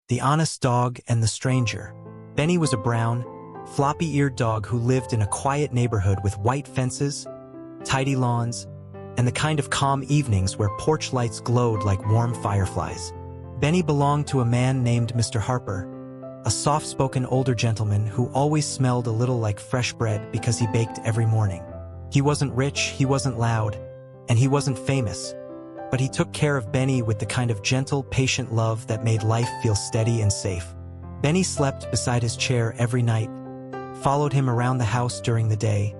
The Honest Dog and the Stranger. Benny was a brown, floppy-eared dog who lived in a quiet neighborhood with white fences, tidy lawns, and the kind of calm evenings where porch lights glowed like warm fireflies. Benny belonged to a man named Mr. Harper, a soft-spoken older gentleman who always smelled a little like fresh bread because he baked every morning. He wasn't rich, he wasn't loud, and he wasn't famous, but he took care of Benny with the kind of gentle, patient love that made life feel steady and safe. Benny slept beside his chair every night, followed him around the house during the day,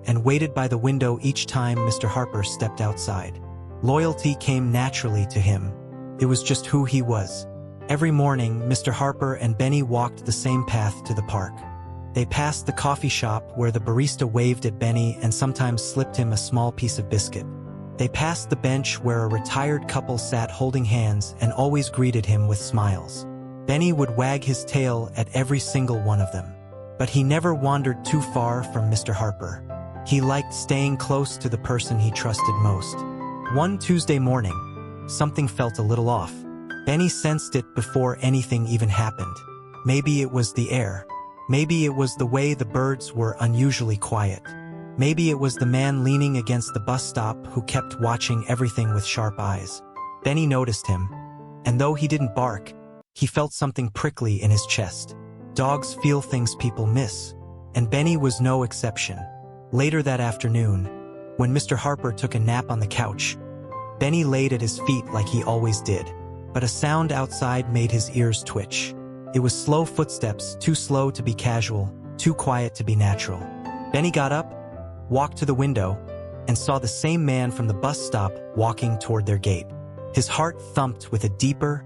and waited by the window each time Mr. Harper stepped outside. Loyalty came naturally to him. It was just who he was. Every morning, Mr. Harper and Benny walked the same path to the park. They passed the coffee shop where the barista waved at Benny and sometimes slipped him a small piece of biscuit. They passed the bench where a retired couple sat holding hands and always greeted him with smiles. Benny would wag his tail at every single one of them. But he never wandered too far from Mr. Harper. He liked staying close to the person he trusted most. One Tuesday morning, something felt a little off. Benny sensed it before anything even happened. Maybe it was the air. Maybe it was the way the birds were unusually quiet. Maybe it was the man leaning against the bus stop who kept watching everything with sharp eyes. Benny noticed him, and though he didn't bark, he felt something prickly in his chest. Dogs feel things people miss, and Benny was no exception. Later that afternoon, when Mr. Harper took a nap on the couch, Benny laid at his feet like he always did, but a sound outside made his ears twitch. It was slow footsteps, too slow to be casual, too quiet to be natural. Benny got up, walked to the window, and saw the same man from the bus stop walking toward their gate. His heart thumped with a deeper,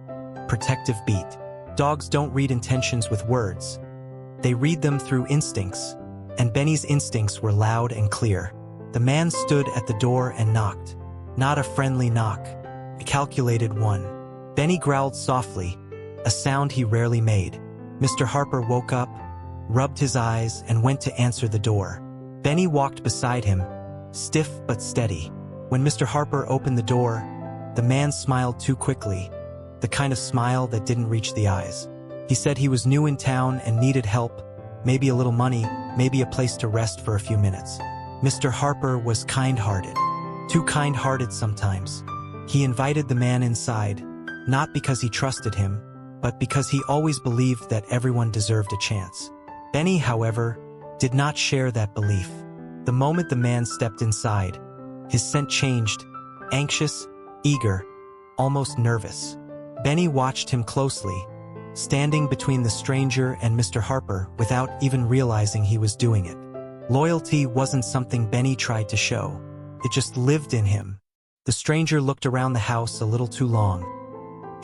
protective beat. Dogs don't read intentions with words. They read them through instincts, and Benny's instincts were loud and clear. The man stood at the door and knocked. Not a friendly knock, a calculated one. Benny growled softly, a sound he rarely made. Mr. Harper woke up, rubbed his eyes, and went to answer the door. Benny walked beside him, stiff but steady. When Mr. Harper opened the door, the man smiled too quickly, the kind of smile that didn't reach the eyes. He said he was new in town and needed help, maybe a little money, maybe a place to rest for a few minutes. Mr. Harper was kind-hearted, too kind-hearted sometimes. He invited the man inside, not because he trusted him, but because he always believed that everyone deserved a chance. Benny, however, did not share that belief. The moment the man stepped inside, his scent changed, anxious, eager, almost nervous. Benny watched him closely, standing between the stranger and Mr. Harper without even realizing he was doing it. Loyalty wasn't something Benny tried to show. It just lived in him. The stranger looked around the house a little too long,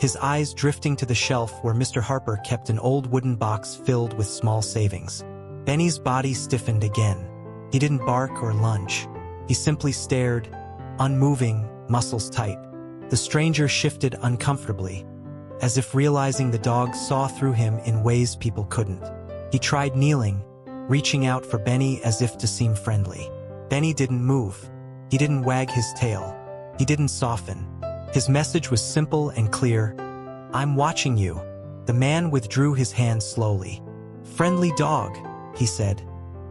his eyes drifting to the shelf where Mr. Harper kept an old wooden box filled with small savings. Benny's body stiffened again. He didn't bark or lunge. He simply stared, unmoving, muscles tight. The stranger shifted uncomfortably, as if realizing the dog saw through him in ways people couldn't. He tried kneeling, reaching out for Benny as if to seem friendly. Benny didn't move. He didn't wag his tail. He didn't soften. His message was simple and clear. "I'm watching you." The man withdrew his hand slowly. "Friendly dog," he said,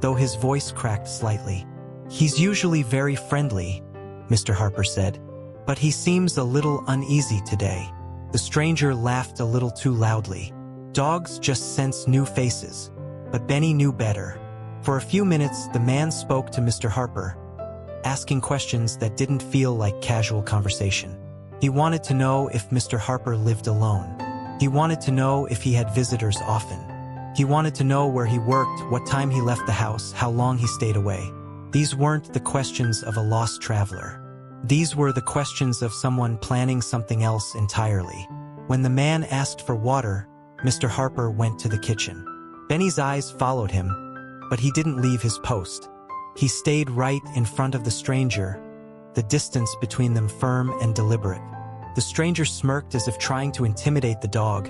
though his voice cracked slightly. "He's usually very friendly," Mr. Harper said, "but he seems a little uneasy today." The stranger laughed a little too loudly. Dogs just sense new faces, but Benny knew better. For a few minutes, the man spoke to Mr. Harper, asking questions that didn't feel like casual conversation. He wanted to know if Mr. Harper lived alone. He wanted to know if he had visitors often. He wanted to know where he worked, what time he left the house, how long he stayed away. These weren't the questions of a lost traveler. These were the questions of someone planning something else entirely. When the man asked for water, Mr. Harper went to the kitchen. Benny's eyes followed him, but he didn't leave his post. He stayed right in front of the stranger, the distance between them firm and deliberate. The stranger smirked as if trying to intimidate the dog,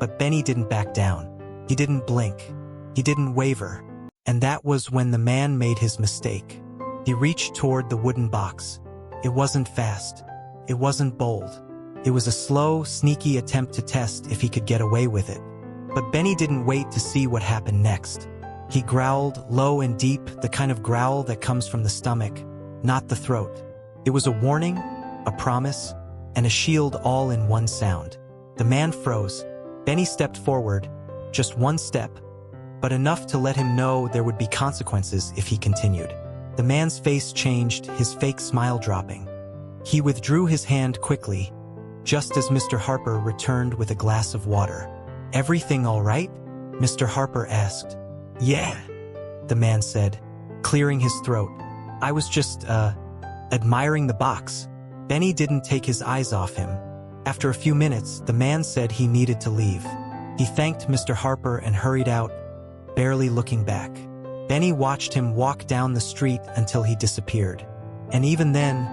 but Benny didn't back down. He didn't blink. He didn't waver. And that was when the man made his mistake. He reached toward the wooden box. It wasn't fast. It wasn't bold. It was a slow, sneaky attempt to test if he could get away with it. But Benny didn't wait to see what happened next. He growled, low and deep, the kind of growl that comes from the stomach, not the throat. It was a warning, a promise, and a shield all in one sound. The man froze. Benny stepped forward, just one step, but enough to let him know there would be consequences if he continued. The man's face changed, his fake smile dropping. He withdrew his hand quickly, just as Mr. Harper returned with a glass of water. "Everything all right?" Mr. Harper asked. "Yeah," the man said, clearing his throat. "I was just, admiring the box." Benny didn't take his eyes off him. After a few minutes, the man said he needed to leave. He thanked Mr. Harper and hurried out, barely looking back. Benny watched him walk down the street until he disappeared. And even then,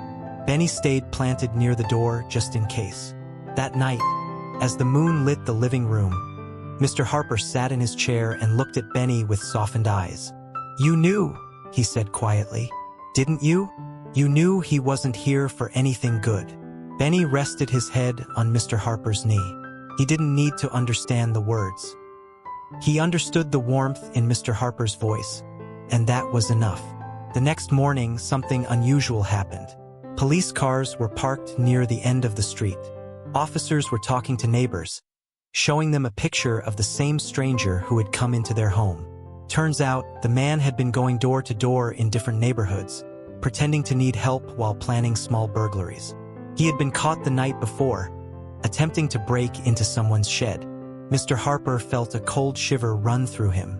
Benny stayed planted near the door just in case. That night, as the moon lit the living room, Mr. Harper sat in his chair and looked at Benny with softened eyes. "You knew," he said quietly. "Didn't you? You knew he wasn't here for anything good." Benny rested his head on Mr. Harper's knee. He didn't need to understand the words. He understood the warmth in Mr. Harper's voice, and that was enough. The next morning, something unusual happened. Police cars were parked near the end of the street. Officers were talking to neighbors, showing them a picture of the same stranger who had come into their home. Turns out, the man had been going door to door in different neighborhoods, pretending to need help while planning small burglaries. He had been caught the night before, attempting to break into someone's shed. Mr. Harper felt a cold shiver run through him.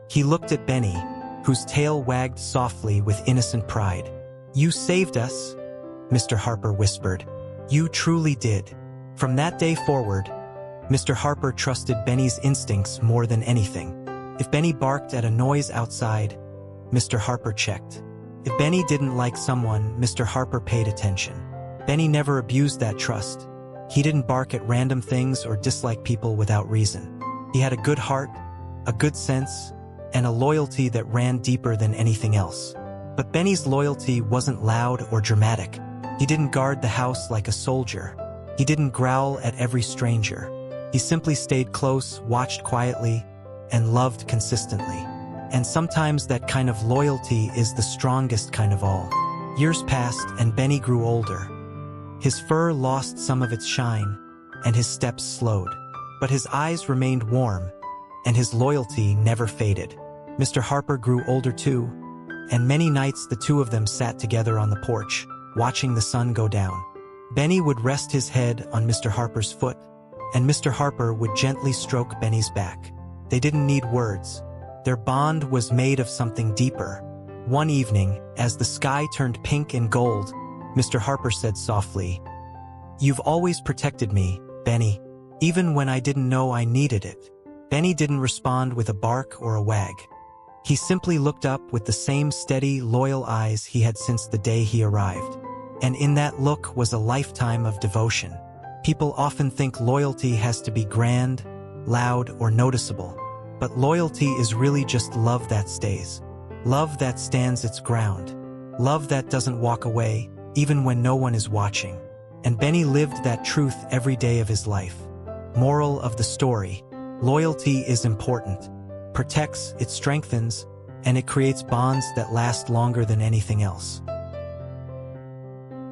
He looked at Benny, whose tail wagged softly with innocent pride. "You saved us," Mr. Harper whispered. "You truly did." From that day forward, Mr. Harper trusted Benny's instincts more than anything. If Benny barked at a noise outside, Mr. Harper checked. If Benny didn't like someone, Mr. Harper paid attention. Benny never abused that trust. He didn't bark at random things or dislike people without reason. He had a good heart, a good sense, and a loyalty that ran deeper than anything else. But Benny's loyalty wasn't loud or dramatic. He didn't guard the house like a soldier. He didn't growl at every stranger. He simply stayed close, watched quietly, and loved consistently. And sometimes that kind of loyalty is the strongest kind of all. Years passed and Benny grew older. His fur lost some of its shine, and his steps slowed. But his eyes remained warm, and his loyalty never faded. Mr. Harper grew older too, and many nights the two of them sat together on the porch, watching the sun go down. Benny would rest his head on Mr. Harper's foot, and Mr. Harper would gently stroke Benny's back. They didn't need words. Their bond was made of something deeper. One evening, as the sky turned pink and gold, Mr. Harper said softly, "You've always protected me, Benny, even when I didn't know I needed it." Benny didn't respond with a bark or a wag. He simply looked up with the same steady, loyal eyes he had since the day he arrived. And in that look was a lifetime of devotion. People often think loyalty has to be grand, loud, or noticeable. But loyalty is really just love that stays. Love that stands its ground. Love that doesn't walk away, even when no one is watching. And Benny lived that truth every day of his life. Moral of the story: loyalty is important. Protects, it strengthens, and it creates bonds that last longer than anything else.